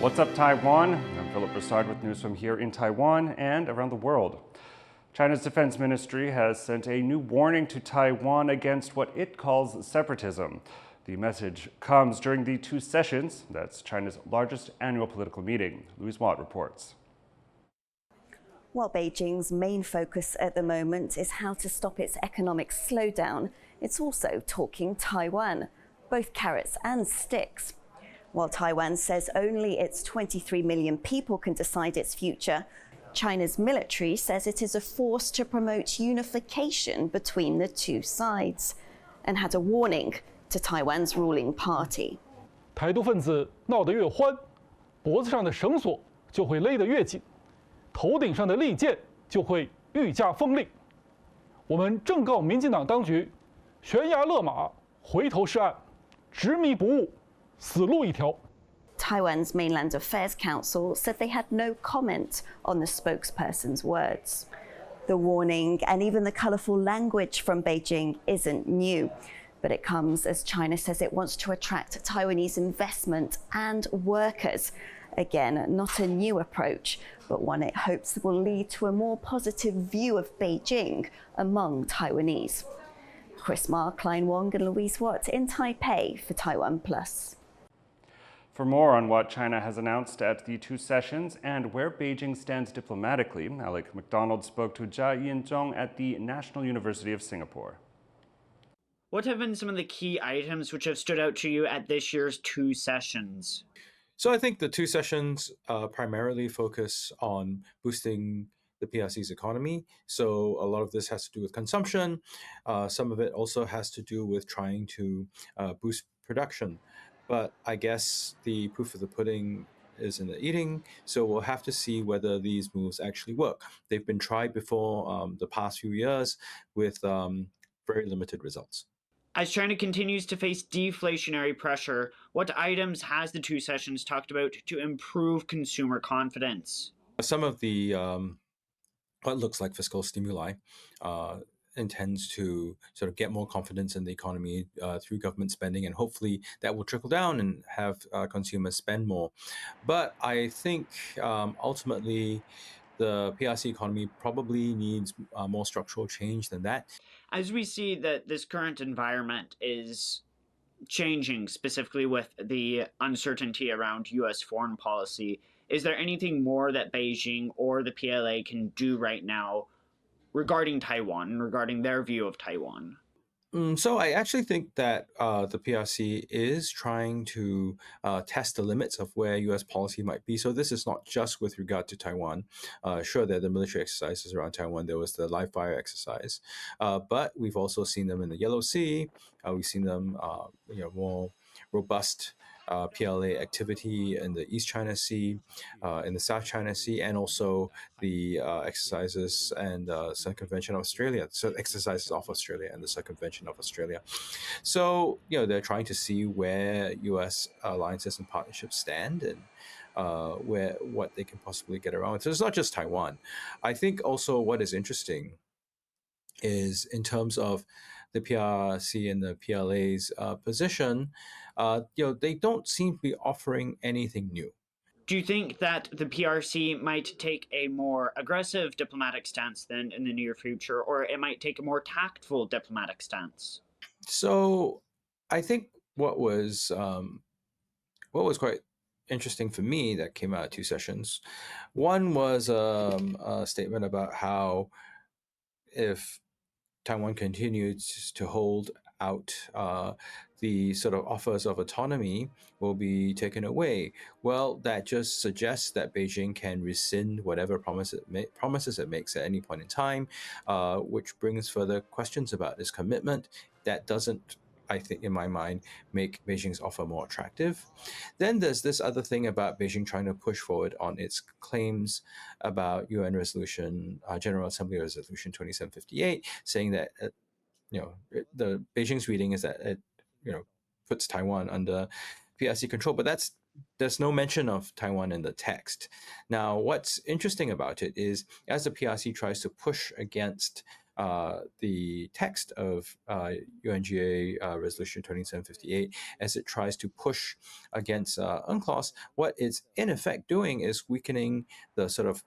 What's up, Taiwan? I'm Philip Brossard with news from here in Taiwan and around the world. China's Defense Ministry has sent a new warning to Taiwan against what it calls separatism. The message comes during the Two Sessions, that's China's largest annual political meeting. Louise Watt reports. While Beijing's main focus at the moment is how to stop its economic slowdown, it's also talking Taiwan, both carrots and sticks. While Taiwan says only its 23 million people can decide its future, China's military says it is a force to promote unification between the two sides, and had a warning to Taiwan's ruling party. 台独分子闹得越欢，脖子上的绳索就会勒得越紧，头顶上的利剑就会愈加锋利。我们正告民进党当局，悬崖勒马，回头是岸，执迷不悟，死路一条。 Taiwan's Mainland Affairs Council said they had no comment on the spokesperson's words. The warning and even the colourful language from Beijing isn't new, but it comes as China says it wants to attract Taiwanese investment and workers. Again, not a new approach, but one it hopes will lead to a more positive view of Beijing among Taiwanese. Chris Ma, Klein Wong and Louise Watt in Taipei for TaiwanPlus. For more on what China has announced at the Two Sessions and where Beijing stands diplomatically, Alec McDonald spoke to Jia Yinzhong at the National University of Singapore. What have been some of the key items which have stood out to you at this year's Two Sessions? So I think the Two Sessions primarily focus on boosting the PRC's economy. So a lot of this has to do with consumption. Some of it also has to do with trying to boost production. But I guess the proof of the pudding is in the eating, so we'll have to see whether these moves actually work. They've been tried before the past few years with very limited results. As China continues to face deflationary pressure, what items has the Two Sessions talked about to improve consumer confidence? Some of the what looks like fiscal stimuli intends to sort of get more confidence in the economy through government spending, and hopefully that will trickle down and have consumers spend more. But I think ultimately the PRC economy probably needs more structural change than that. As we see that this current environment is changing, specifically with the uncertainty around U.S. foreign policy, is there anything more that Beijing or the PLA can do right now regarding Taiwan, regarding their view of Taiwan? So I actually think that the PRC is trying to test the limits of where U.S. policy might be. So this is not just with regard to Taiwan. Sure, there are the military exercises around Taiwan. There was the live fire exercise, but we've also seen them in the Yellow Sea. We've seen them, more robust PLA activity in the East China Sea, in the South China Sea, and also the exercises and Circumvention of Australia, so exercises off Australia and the Circumvention of Australia. So, they're trying to see where U.S. alliances and partnerships stand and what they can possibly get around. So it's not just Taiwan. I think also what is interesting is in terms of the PRC and the PLA's position, they don't seem to be offering anything new. Do you think that the PRC might take a more aggressive diplomatic stance then in the near future, or it might take a more tactful diplomatic stance? So I think what was quite interesting for me that came out of Two Sessions, one was a statement about how if Taiwan continues to hold out, the sort of offers of autonomy will be taken away. Well, that just suggests that Beijing can rescind whatever promises it makes at any point in time, which brings further questions about its commitment. That doesn't, I think, in my mind, make Beijing's offer more attractive. Then there's this other thing about Beijing trying to push forward on its claims about UN Resolution, General Assembly Resolution 2758, saying that the Beijing's reading is that it puts Taiwan under PRC control, but that's there's no mention of Taiwan in the text. Now, what's interesting about it is as the PRC tries to push against the text of UNGA Resolution 2758, as it tries to push against UNCLOS, what it's in effect doing is weakening the sort of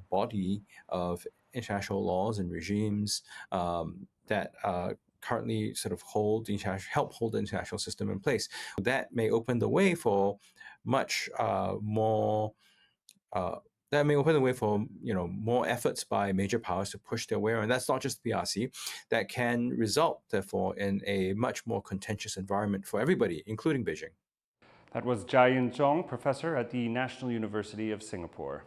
body of international laws and regimes that currently sort of help hold the international system in place. That may open the way for much more. That may open the way for more efforts by major powers to push their way, and that's not just the PRC. That can result, therefore, in a much more contentious environment for everybody, including Beijing. That was Jiayin Zhong, professor at the National University of Singapore.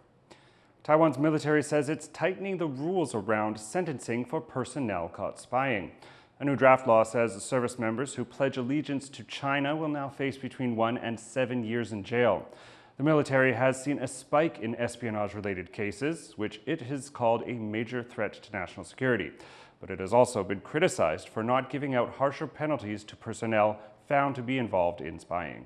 Taiwan's military says it's tightening the rules around sentencing for personnel caught spying. A new draft law says service members who pledge allegiance to China will now face between 1 and 7 years in jail. The military has seen a spike in espionage-related cases, which it has called a major threat to national security. But it has also been criticized for not giving out harsher penalties to personnel found to be involved in spying.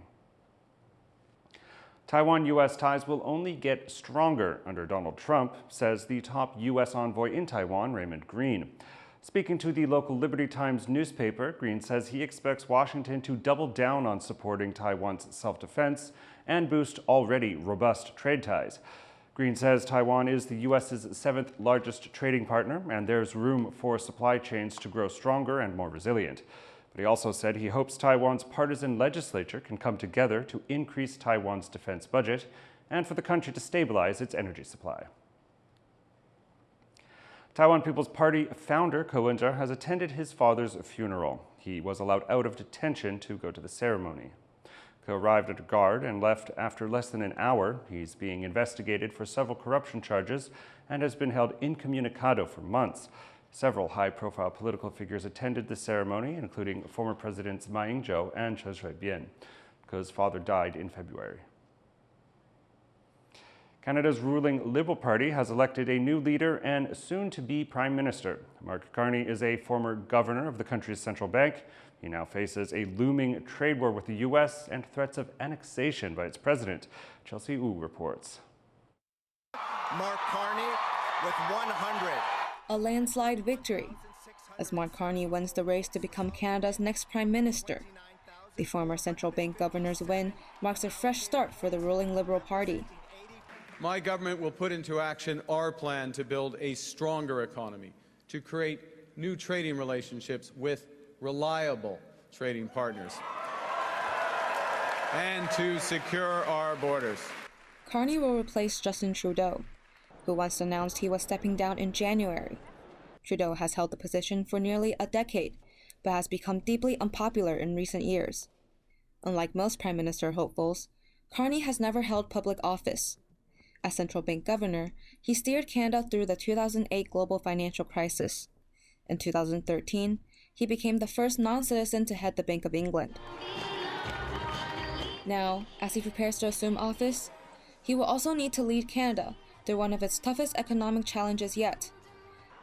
Taiwan-U.S. ties will only get stronger under Donald Trump, says the top U.S. envoy in Taiwan, Raymond Green. Speaking to the local Liberty Times newspaper, Green says he expects Washington to double down on supporting Taiwan's self-defense and boost already robust trade ties. Green says Taiwan is the U.S.'s 7th largest trading partner, and there's room for supply chains to grow stronger and more resilient. But he also said he hopes Taiwan's partisan legislature can come together to increase Taiwan's defense budget and for the country to stabilize its energy supply. Taiwan People's Party founder Ko Wen-je has attended his father's funeral. He was allowed out of detention to go to the ceremony. Ko arrived at a guard and left after less than an hour. He's being investigated for several corruption charges and has been held incommunicado for months. Several high-profile political figures attended the ceremony, including former Presidents Ma Ying-jeou and Chen Shui-bian. Ko's father died in February. Canada's ruling Liberal Party has elected a new leader and soon-to-be Prime Minister. Mark Carney is a former governor of the country's central bank. He now faces a looming trade war with the U.S. and threats of annexation by its president. Chelsea Wu reports. Mark Carney with 100. A landslide victory, as Mark Carney wins the race to become Canada's next Prime Minister. The former central bank governor's win marks a fresh start for the ruling Liberal Party. My government will put into action our plan to build a stronger economy, to create new trading relationships with reliable trading partners, and to secure our borders. Carney will replace Justin Trudeau, who once announced he was stepping down in January. Trudeau has held the position for nearly a decade, but has become deeply unpopular in recent years. Unlike most Prime Minister hopefuls, Carney has never held public office. As central bank governor, he steered Canada through the 2008 global financial crisis. In 2013, he became the first non-citizen to head the Bank of England. Now, as he prepares to assume office, he will also need to lead Canada through one of its toughest economic challenges yet,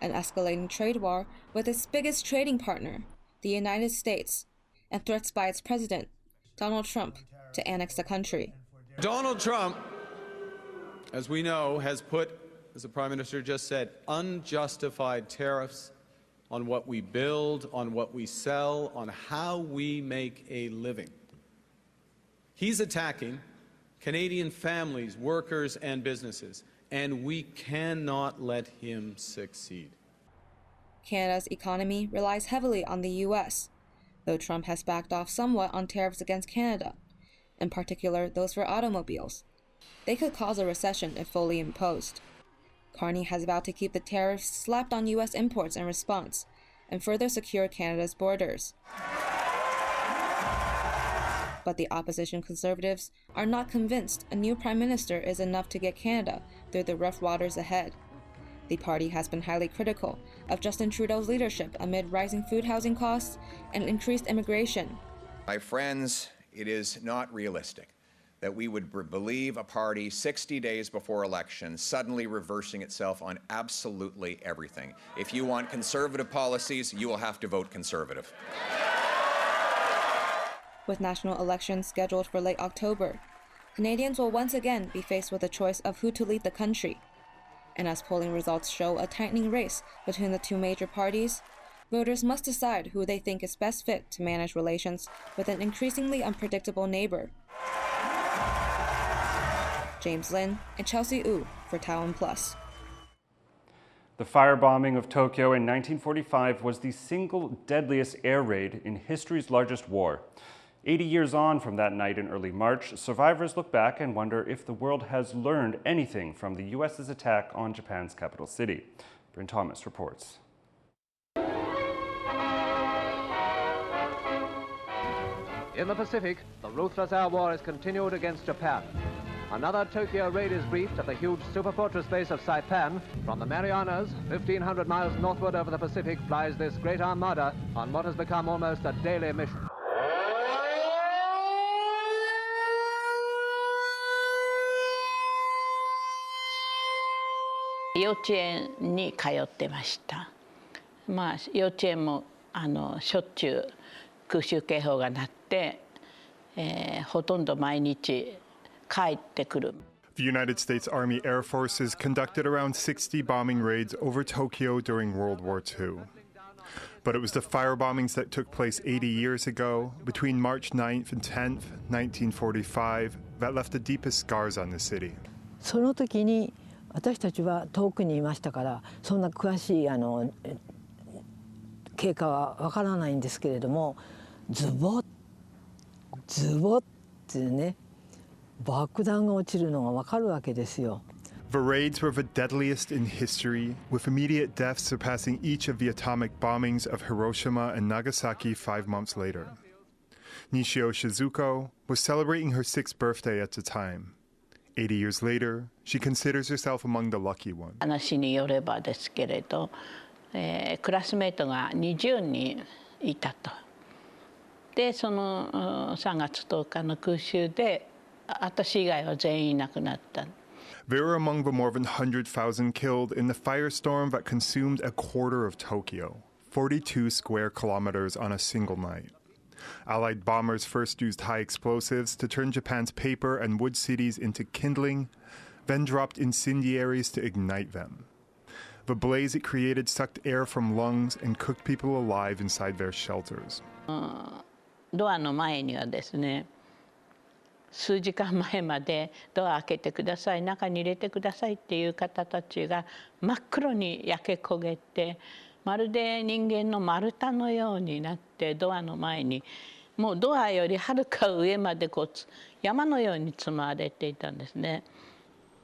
an escalating trade war with its biggest trading partner, the United States, and threats by its president, Donald Trump, to annex the country. Donald Trump, as we know, has put, as the Prime Minister just said, unjustified tariffs on what we build, on what we sell, on how we make a living. He's attacking Canadian families, workers, and businesses, and we cannot let him succeed. Canada's economy relies heavily on the U.S., though Trump has backed off somewhat on tariffs against Canada, in particular those for automobiles. They could cause a recession if fully imposed. Carney has vowed to keep the tariffs slapped on U.S. imports in response, and further secure Canada's borders. But the opposition Conservatives are not convinced a new Prime Minister is enough to get Canada through the rough waters ahead. The party has been highly critical of Justin Trudeau's leadership amid rising food housing costs and increased immigration. My friends, it is not realistic that we would believe a party 60 days before election suddenly reversing itself on absolutely everything. If you want conservative policies, you will have to vote Conservative. With national elections scheduled for late October, Canadians will once again be faced with the choice of who to lead the country. And as polling results show a tightening race between the two major parties, voters must decide who they think is best fit to manage relations with an increasingly unpredictable neighbor. James Lin and Chelsea Wu for TaiwanPlus. The firebombing of Tokyo in 1945 was the single deadliest air raid in history's largest war. 80 years on from that night in early March, survivors look back and wonder if the world has learned anything from the U.S.'s attack on Japan's capital city. Bryn Thomas reports. In the Pacific, the ruthless air war is continued against Japan. Another Tokyo raid is briefed at the huge superfortress base of Saipan. From the Marianas, 1,500 miles northward over the Pacific, flies this great armada on what has become almost a daily mission.幼稚園に通ってました。幼稚園もしょっちゅう空襲警報が鳴って、ほとんど毎日帰ってくる。The United States Army Air Forces conducted around 60 bombing raids over Tokyo during World War II. But it was the firebombings that took place 80 years ago, between March 9th and 10th, 1945, that left the deepest scars on the city. その時に私たちは遠くにいましたからそんな詳しい経過はわからないんですけれどもズボッってね爆弾が落ちるのがわかるわけですよ。The raids were the deadliest in history, with immediate deaths surpassing each of the atomic bombings of Hiroshima and Nagasaki 5 months later. Nishio Shizuko was celebrating her 6th birthday at the time. 80 years later, she considers herself among the lucky ones. 話によればですけれど、クラスメートが20人いたと。で、その3月10日の空襲で、私以外は全員いなくなった。They were among the more than 100,000 killed in the firestorm that consumed a quarter of Tokyo, 42 square kilometers on a single night. Allied bombers first used high explosives to turn Japan's paper and wood cities into kindling, then dropped incendiaries to ignite them. The blaze it created sucked air from lungs and cooked people alive inside their shelters. ドアの前にはですね、数時間前までドア開けてください、中に入れてくださいっていう方たちが真っ黒に焼け焦げて、まるで人間の丸太のようになってドアの前にもうドアよりはるか上までこう山のように積まれていたんですね。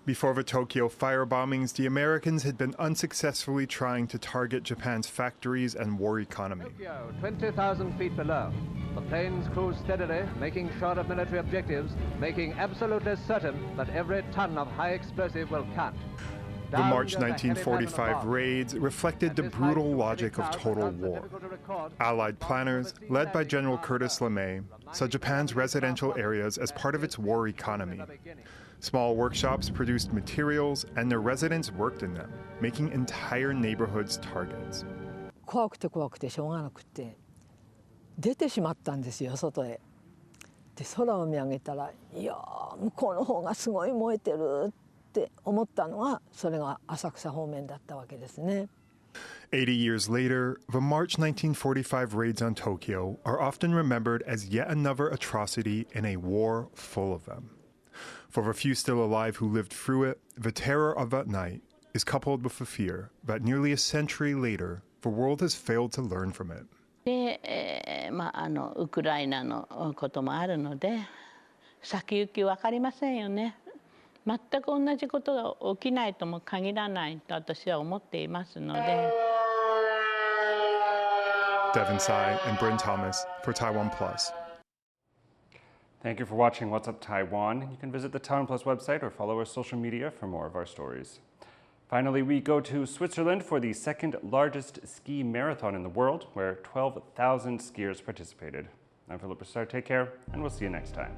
Before the Tokyo firebombings, the Americans had been unsuccessfully trying to target Japan's factories and war economy. Tokyo, 20,000 feet below. The planes cruise steadily, making short of military objectives, making absolutely certain that every ton of high explosive will count. The March 1945 raids reflected the brutal logic of total war. Allied planners, led by General Curtis LeMay, saw Japan's residential areas as part of its war economy. Small workshops produced materials, and the residents worked in them, making entire neighborhoods targets. 怖くて怖くてしょうがなくて出てしまったんですよ外へ。で空を見上げたらいや向こうの方がすごい燃えてるって思ったのがそれが浅草方面だったわけですね。80 years later, the March 1945 raids on Tokyo are often remembered as yet another atrocity in a war full of them. For the few still alive who lived through it, the terror of that night is coupled with the fear that nearly a century later, the world has failed to learn from it. で、ウクライナのこともあるので、先行き分かりませんよね。全く同じことが起きないとも限らないと私は思っていますので。Devin Tsai and Bryn Thomas for TaiwanPlus. Thank you for watching What's Up Taiwan. You can visit the TaiwanPlus website or follow our social media for more of our stories. Finally, we go to Switzerland for the second largest ski marathon in the world, where 12,000 skiers participated. I'm Philip Brossard. Take care, and we'll see you next time.